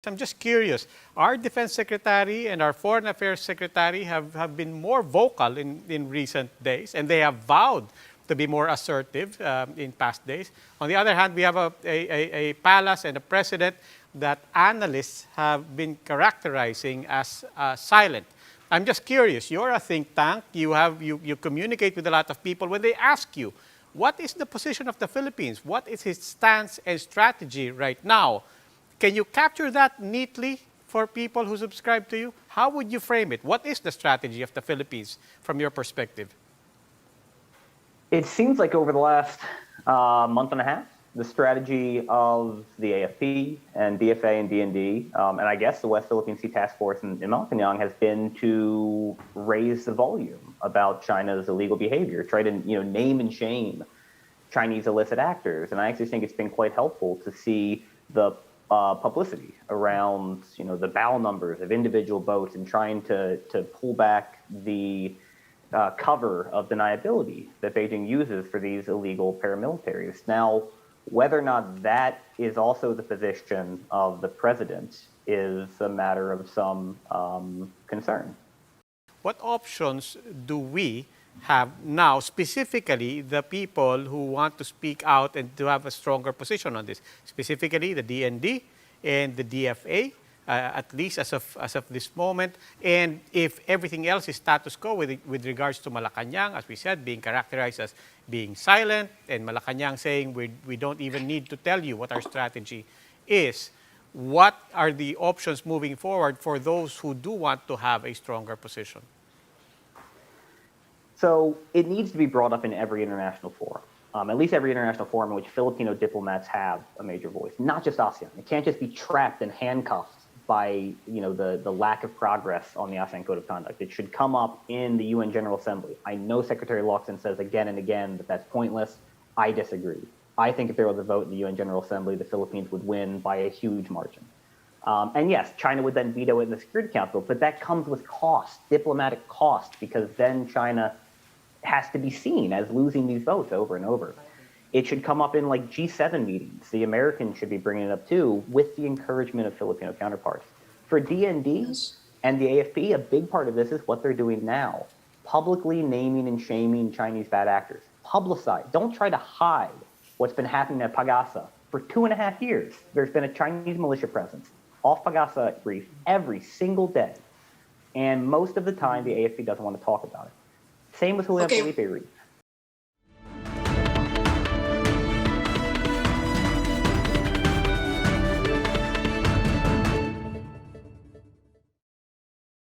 I'm just curious. Our Defense Secretary and our Foreign Affairs Secretary have been more vocal in recent days, and they have vowed to be more assertive in past days. On the other hand, we have a palace and a president that analysts have been characterizing as silent. I'm just curious. You're a think tank. You communicate with a lot of people. When they ask you, what is the position of the Philippines? What is its stance and strategy right now? Can you capture that neatly for people who subscribe to you? How would you frame it? What is the strategy of the Philippines from your perspective? It seems like over the last month and a half, the strategy of the AFP and DFA and DND, and I guess the West Philippine Sea Task Force in Malacanang has been to raise the volume about China's illegal behavior, try to name and shame Chinese illicit actors. And I actually think it's been quite helpful to see the publicity around the bow numbers of individual boats and trying to pull back the cover of deniability that Beijing uses for these illegal paramilitaries. Now, whether or not that is also the position of the president is a matter of some concern. What options do we have now, specifically the people who want to speak out and to have a stronger position on this, specifically the DND and the DFA, at least as of this moment, and if everything else is status quo with regards to Malacanang, as we said, being characterized as being silent, and Malacanang saying we don't even need to tell you what our strategy is. What are the options moving forward for those who do want to have a stronger position? So it needs to be brought up in every international forum, at least every international forum in which Filipino diplomats have a major voice, not just ASEAN. It can't just be trapped and handcuffed by the lack of progress on the ASEAN Code of Conduct. It should come up in the UN General Assembly. I know Secretary Locsin says again and again that that's pointless. I disagree. I think if there was a vote in the UN General Assembly, the Philippines would win by a huge margin. And yes, China would then veto it in the Security Council, but that comes with cost, diplomatic cost, because then China has to be seen as losing these votes over and over. It should come up in like G7 meetings. The Americans should be bringing it up too, with the encouragement of Filipino counterparts. For DND and the AFP, a big part of this is what they're doing now. Publicly naming and shaming Chinese bad actors. Publicize. Don't try to hide what's been happening at Pagasa. For 2.5 years, there's been a Chinese militia presence off Pagasa Reef every single day. And most of the time, the AFP doesn't want to talk about it. Same with Julian Felipe Reef.